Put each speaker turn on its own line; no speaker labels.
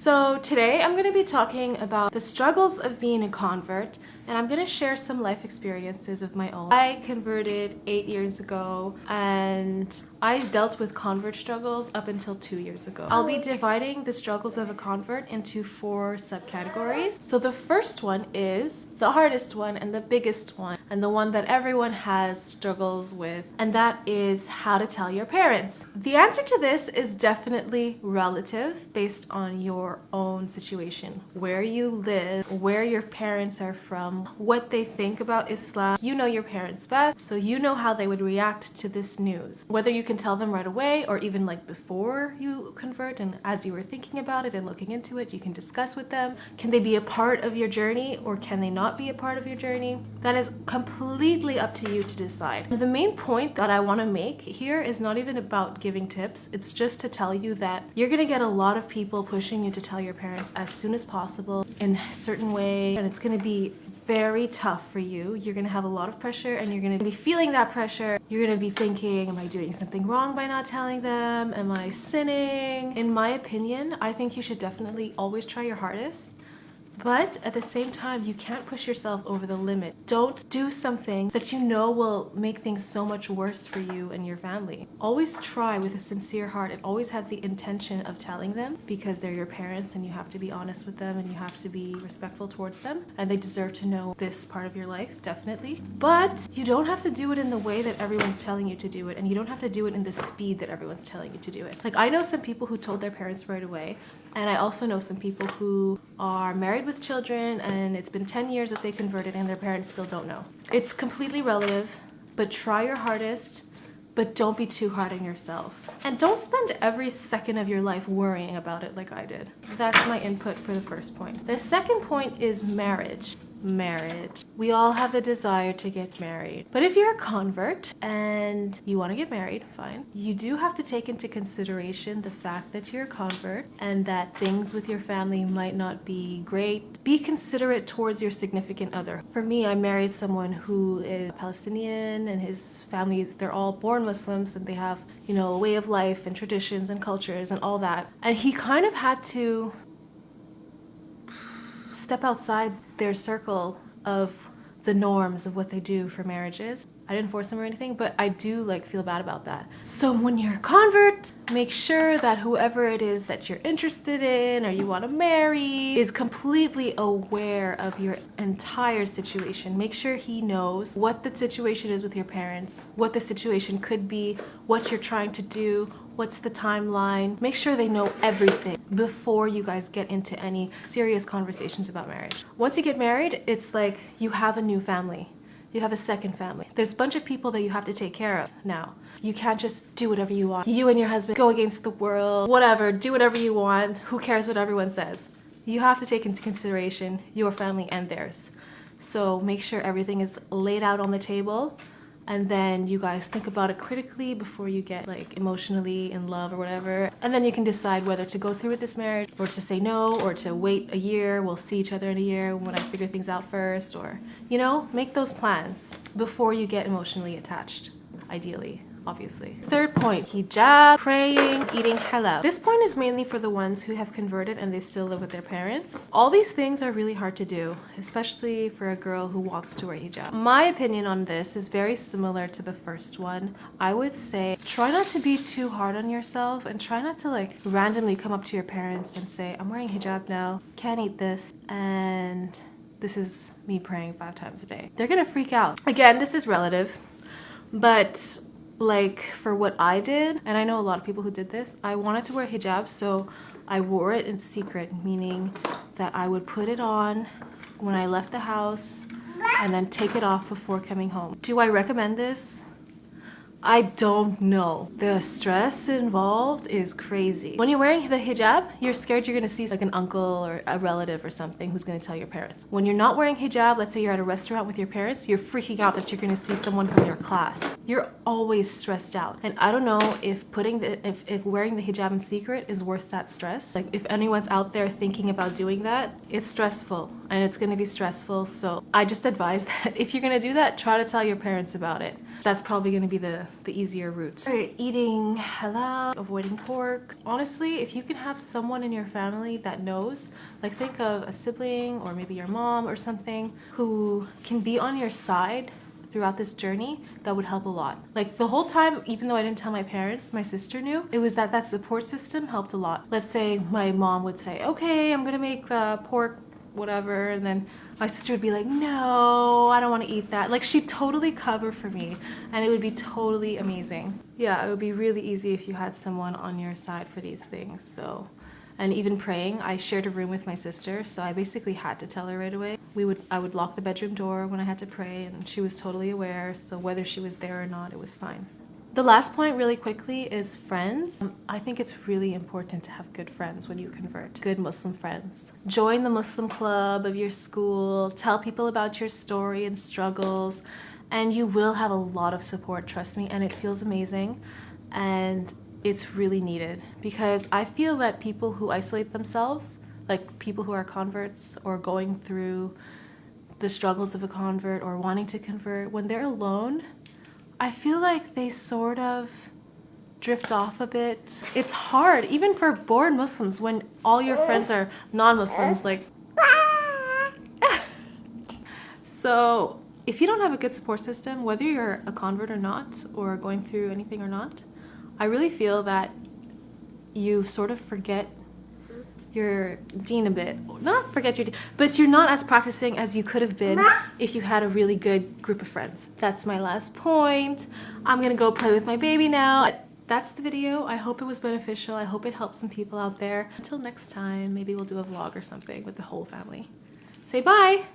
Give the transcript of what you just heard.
So today I'm going to be talking about the struggles of being a convert, and I'm going to share some life experiences of my own. I converted 8 years ago and I dealt with convert struggles up until 2 years ago. I'll be dividing the struggles of a convert into 4 subcategories. So the first one is the hardest one and the biggest one, and the one that everyone has struggles with, and that is how to tell your parents. The answer to this is definitely relative based on your own situation, where you live, where your parents are from, what they think about Islam. You know your parents best, so you know how they would react to this news. Whether you can tell them right away or even like before you convert and as you were thinking about it and looking into it, you can discuss with them. Can they be a part of your journey or can they not be a part of your journey? That is completely up to you to decide. The main point that I want to make here is not even about giving tips. It's just to tell you that you're going to get a lot of people pushing you to tell your parents as soon as possible in a certain way, and it's going to be very tough for you. You're going to have a lot of pressure and you're going to be feeling that pressure. You're going to be thinking, am I doing something wrong by not telling them? Am I sinning? In my opinion, I think you should definitely always try your hardest. But at the same time, you can't push yourself over the limit. Don't do something that you know will make things so much worse for you and your family. Always try with a sincere heart and always have the intention of telling them, because they're your parents and you have to be honest with them and you have to be respectful towards them, and they deserve to know this part of your life, definitely. But you don't have to do it in the way that everyone's telling you to do it, and you don't have to do it in the speed that everyone's telling you to do it. Like, I know some people who told their parents right away, and I also know some people who are married with children and it's been 10 years that they converted and their parents still don't know. It's completely relative, but try your hardest, but don't be too hard on yourself. And don't spend every second of your life worrying about it like I did. That's my input for the first point. The second point is marriage. We all have a desire to get married. But if you're a convert and you want to get married, fine. You do have to take into consideration the fact that you're a convert and that things with your family might not be great. Be considerate towards your significant other. For me, I married someone who is Palestinian, and his family, they're all born Muslims and they have, you know, a way of life and traditions and cultures and all that. And he kind of had to step outside their circle of the norms of what they do for marriages. I didn't force them or anything, but I do feel bad about that. So when you're a convert, make sure that whoever it is that you're interested in or you want to marry is completely aware of your entire situation. Make sure he knows what the situation is with your parents, what the situation could be, what you're trying to do, what's the timeline. Make sure they know everything before you guys get into any serious conversations about marriage. Once you get married, it's like you have a new family. You have a second family. There's a bunch of people that you have to take care of now. You can't just do whatever you want. You and your husband go against the world, whatever, do whatever you want. Who cares what everyone says? You have to take into consideration your family and theirs. So make sure everything is laid out on the table, and then you guys think about it critically before you get emotionally in love or whatever. And then you can decide whether to go through with this marriage or to say no, or to wait a year. We'll see each other in a year when I figure things out first, or, you know, make those plans before you get emotionally attached, ideally. Obviously. Third point, hijab, praying, eating halal. This point is mainly for the ones who have converted and they still live with their parents. All these things are really hard to do, especially for a girl who wants to wear hijab. My opinion on this is very similar to the first one. I would say try not to be too hard on yourself, and try not to randomly come up to your parents and say, I'm wearing hijab now, can't eat this, and this is me praying 5 times a day. They're gonna freak out. Again, this is relative, but for what I did, and I know a lot of people who did this, I wanted to wear hijab, so I wore it in secret, meaning that I would put it on when I left the house and then take it off before coming home. Do I recommend this? I don't know. The stress involved is crazy. When you're wearing the hijab, you're scared you're gonna see an uncle or a relative or something who's gonna tell your parents. When you're not wearing hijab, let's say you're at a restaurant with your parents, you're freaking out that you're gonna see someone from your class. You're always stressed out. And I don't know if if wearing the hijab in secret is worth that stress. If anyone's out there thinking about doing that, it's stressful. and it's going to be stressful. So I just advise that if you're going to do that, try to tell your parents about it. That's probably going to be the easier route. All right, eating halal, avoiding pork. Honestly, if you can have someone in your family that knows, like think of a sibling or maybe your mom or something who can be on your side throughout this journey, that would help a lot. Like the whole time, even though I didn't tell my parents, my sister knew. It was that support system helped a lot. Let's say my mom would say, okay, I'm gonna make pork whatever, and then my sister would be like, no, I don't want to eat that. Like she'd totally cover for me, and it would be totally amazing. Yeah, it would be really easy if you had someone on your side for these things. So, and even praying, I shared a room with my sister, so I basically had to tell her right away. I would lock the bedroom door when I had to pray, and she was totally aware, so whether she was there or not, it was fine. The last point really quickly is friends. I think it's really important to have good friends when you convert. Good Muslim friends. Join the Muslim club of your school, tell people about your story and struggles, and you will have a lot of support, trust me, and it feels amazing. And it's really needed, because I feel that people who isolate themselves, like people who are converts or going through the struggles of a convert or wanting to convert, when they're alone, I feel like they sort of drift off a bit. It's hard, even for born Muslims, when all your friends are non-Muslims, like. So if you don't have a good support system, whether you're a convert or not, or going through anything or not, I really feel that you sort of forget your deen a bit. Not forget your deen, but you're not as practicing as you could have been if you had a really good group of friends. That's my last point. I'm gonna go play with my baby now. That's the video. I hope it was beneficial. I hope it helped some people out there. Until next time, maybe we'll do a vlog or something with the whole family. Say bye!